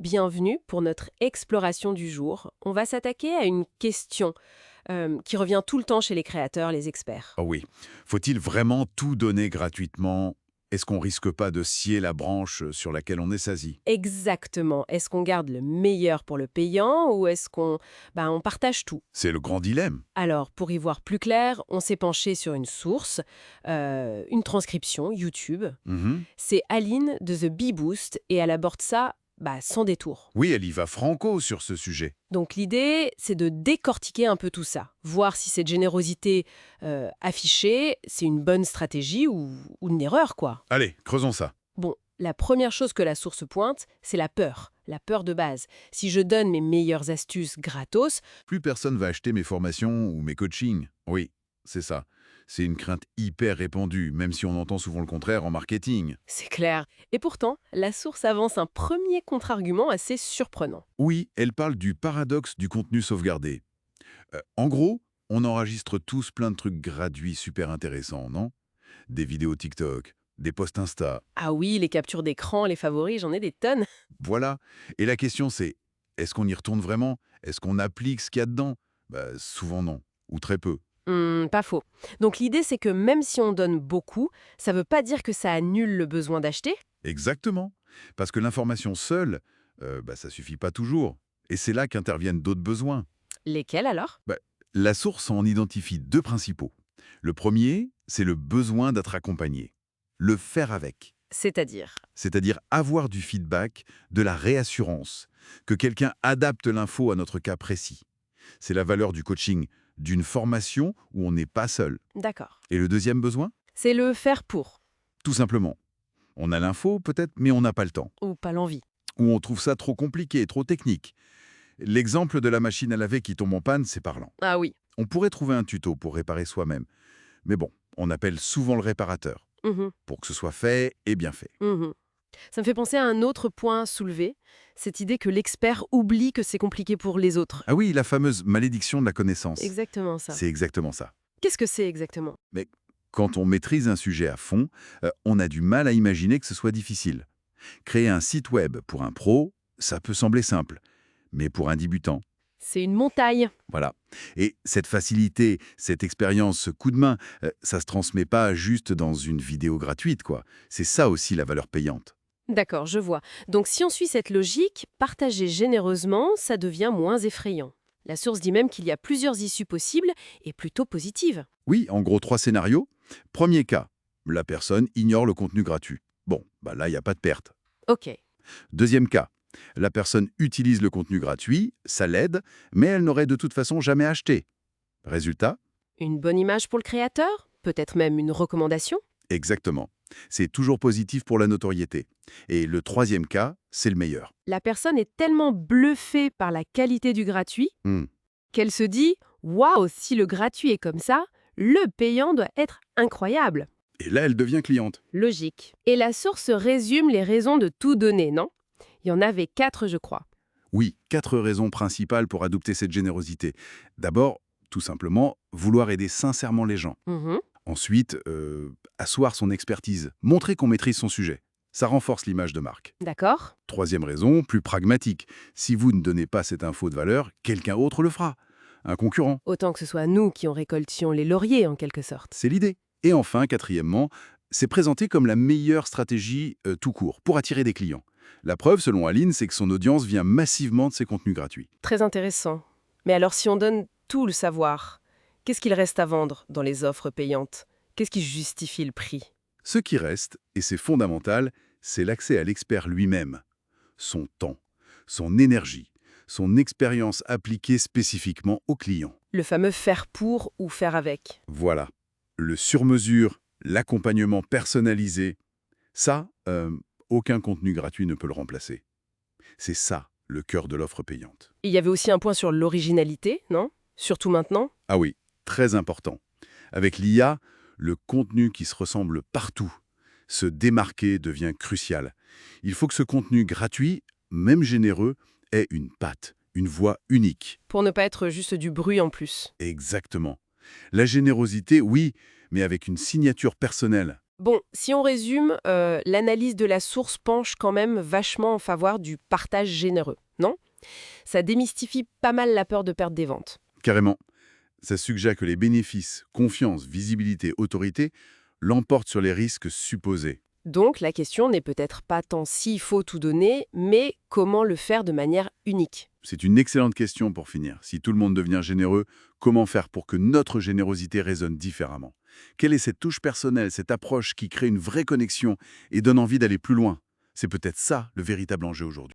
Bienvenue pour notre exploration du jour. On va s'attaquer à une question qui revient tout le temps chez les créateurs, les experts. Oh oui. Faut-il vraiment tout donner gratuitement? Est-ce qu'on risque pas de scier la branche sur laquelle on est sasi? Exactement. Est-ce qu'on garde le meilleur pour le payant ou est-ce qu'on partage tout? C'est le grand dilemme. Alors, pour y voir plus clair, on s'est penché sur une source, une transcription YouTube. Mhm. C'est Aline de The Bee Boost et elle aborde ça sans détour. Oui, elle y va franco sur ce sujet. Donc l'idée, c'est de décortiquer un peu tout ça, voir si cette générosité affichée, c'est une bonne stratégie ou une erreur, quoi. Allez, creusons ça. Bon, la première chose que la source pointe, c'est la peur de base. Si je donne mes meilleures astuces gratos, Plus personne va acheter mes formations ou mes coachings. Oui, c'est ça. C'est une crainte hyper répandue, même si on entend souvent le contraire en marketing. c'est clair. Et pourtant, la source avance un premier contre-argument assez surprenant. Oui, elle parle du paradoxe du contenu sauvegardé. En gros, on enregistre tous plein de trucs gratuits super intéressants, non? Des vidéos TikTok, des posts Insta. Ah oui, les captures d'écran, les favoris, j'en ai des tonnes. Voilà. Et la question c'est, est-ce qu'on y retourne vraiment? Est-ce qu'on applique ce qu'il y a dedans? Souvent non, ou très peu. Pas faux. Donc l'idée, c'est que même si on donne beaucoup, ça veut pas dire que ça annule le besoin d'acheter. Exactement. Parce que l'information seule, ça suffit pas toujours. Et c'est là qu'interviennent d'autres besoins. Lesquels alors? Bah, la source en identifie deux principaux. Le premier, c'est le besoin d'être accompagné. Le faire avec. C'est-à-dire? C'est-à-dire avoir du feedback, de la réassurance, que quelqu'un adapte l'info à notre cas précis. C'est la valeur du coaching, d'une formation où on n'est pas seul. D'accord. Et le deuxième besoin? C'est le faire pour, Tout simplement. On a l'info peut-être, mais on n'a pas le temps. ou pas l'envie. Ou on trouve ça trop compliqué, trop technique. L'exemple de la machine à laver qui tombe en panne, c'est parlant. Ah oui. On pourrait trouver un tuto pour réparer soi-même. Mais bon, on appelle souvent le réparateur, Mhm, pour que ce soit fait et bien fait. mhm. Ça me fait penser à un autre point soulevé, cette idée que l'expert oublie que c'est compliqué pour les autres. Ah oui, la fameuse malédiction de la connaissance. Exactement ça. C'est exactement ça. Qu'est-ce que c'est exactement? Mais quand on maîtrise un sujet à fond, on a du mal à imaginer que ce soit difficile. Créer un site web pour un pro, ça peut sembler simple. Mais pour un débutant, C'est une montagne. voilà. Et cette facilité, cette expérience, ce coup de main, ça se transmet pas juste dans une vidéo gratuite, quoi. C'est ça aussi la valeur payante. D'accord, je vois. Donc si on suit cette logique, partager généreusement, ça devient moins effrayant. La source dit même qu'il y a plusieurs issues possibles et plutôt positives. Oui, en gros, trois scénarios. Premier cas, la personne ignore le contenu gratuit. Bon, là, il n'y a pas de perte. Ok. Deuxième cas, la personne utilise le contenu gratuit, ça l'aide, mais elle n'aurait de toute façon jamais acheté. Résultat? Une bonne image pour le créateur? Peut-être même une recommandation? Exactement. C'est toujours positif pour la notoriété. Et le troisième cas, c'est le meilleur. La personne est tellement bluffée par la qualité du gratuit Hmm. qu'elle se dit waouh, si le gratuit est comme ça, le payant doit être incroyable. Et là, elle devient cliente. Logique. Et la source résume les raisons de tout donner, non? Il y en avait 4, je crois. Oui, quatre raisons principales pour adopter cette générosité. D'abord, tout simplement, vouloir aider sincèrement les gens. Mhm. Ensuite, asseoir son expertise, montrer qu'on maîtrise son sujet. Ça renforce l'image de marque. D'accord. Troisième raison, plus pragmatique. Si vous ne donnez pas cette info de valeur, quelqu'un autre le fera. Un concurrent. Autant que ce soit nous qui en récoltions les lauriers, en quelque sorte. C'est l'idée. Et enfin, quatrièmement, c'est présenté comme la meilleure stratégie tout court pour attirer des clients. La preuve, selon Aline, c'est que son audience vient massivement de ses contenus gratuits. Très intéressant. Mais alors si on donne tout le savoir, qu'est-ce qu'il reste à vendre dans les offres payantes? Qu'est-ce qui justifie le prix? Ce qui reste, et c'est fondamental, c'est l'accès à l'expert lui-même. Son temps, son énergie, son expérience appliquée spécifiquement au client. Le fameux faire pour ou faire avec. Voilà. Le sur-mesure, l'accompagnement personnalisé, ça, aucun contenu gratuit ne peut le remplacer. C'est ça, le cœur de l'offre payante. Il y avait aussi un point sur l'originalité, non? Surtout maintenant. Ah oui, très important. Avec l'IA, le contenu qui se ressemble partout, se démarquer devient crucial. Il faut que ce contenu gratuit, même généreux, ait une patte, une voix unique. Pour ne pas être juste du bruit en plus. Exactement. La générosité, oui, mais avec une signature personnelle. Bon, si on résume, l'analyse de la source penche quand même vachement en faveur du partage généreux, non? Ça démystifie pas mal la peur de perdre des ventes. Carrément. Ça suggère que les bénéfices, confiance, visibilité, autorité l'emportent sur les risques supposés. Donc la question n'est peut-être pas tant s'il faut tout donner, mais comment le faire de manière unique. C'est une excellente question pour finir. Si tout le monde devient généreux, comment faire pour que notre générosité résonne différemment? Quelle est cette touche personnelle, cette approche qui crée une vraie connexion et donne envie d'aller plus loin? C'est peut-être ça le véritable enjeu aujourd'hui.